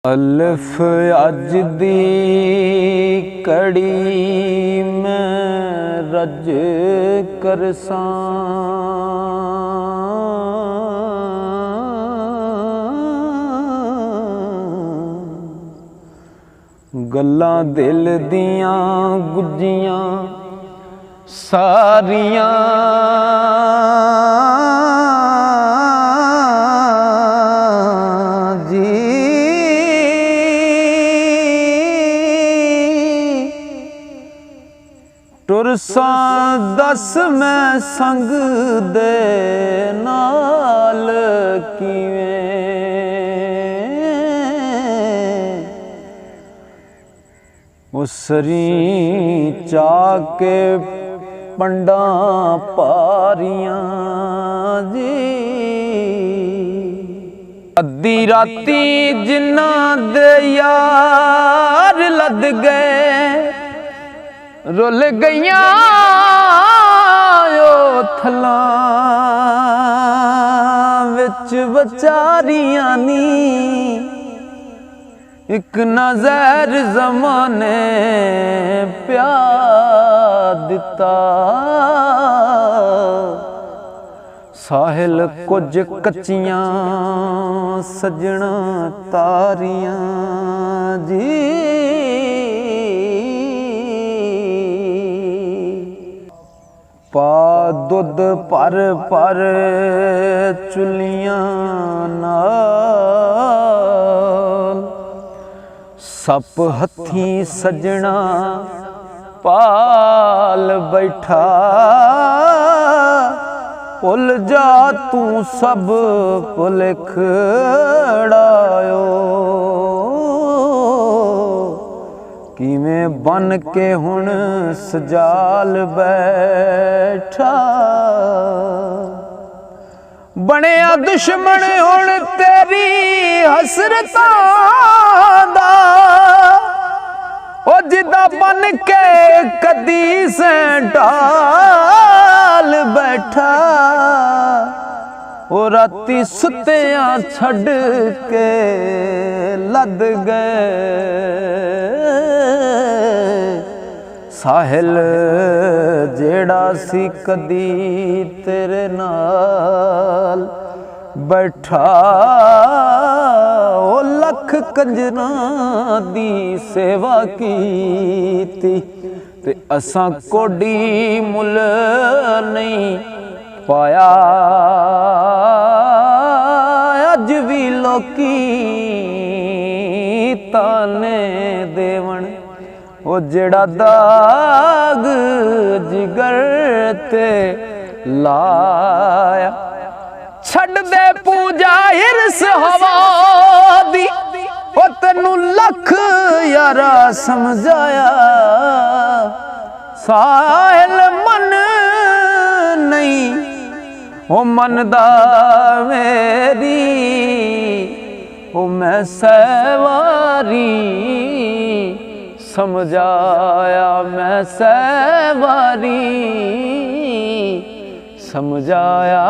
अलिफ अज दी कड़ी मैं रज करसां, गल्लां दिल दियां गुज्जियां सारियां तुरसां दस मैं संग दे नाल किवें उसरी चाके पंडा पारियां जी। अद्धी राती जिन्ना दे यार लद गए रुल गईयां थलां विच बचारियां नी, एक नज़र ज़माने प्या दिता। साहिल कुछ कच्चियां सजना तारियां जी। पा दुध पर चुलियां नाल सप हथी सजना पाल बैठा। भुल जा तू सब भुलखड़ायो, किवें बन के हुण सजाल बैठा। बनिया दुश्मन हुण तेरी हसरतां दा, ओ जिदा बन के कदी सैंटाल बैठा। ओ राती सुत्तियां छड़ के लद गए साहिल जेड़ा सी कदी तेरे नाल बैठा। ओ लख कंजरां दी सेवा कीती ते असां कोडी मुल नहीं पाया। अज भी लोकी ताने देवन, ओ जेड़ा दाग जिगर ते लाया। छड़ दे पूजा हिरस हवा दी, ओ तैनू लख यारा समझाया। साहिल मन नहीं ओ मनदा मेरी, ओ मैं सवारी समझाया। मैं सवारी समझाया।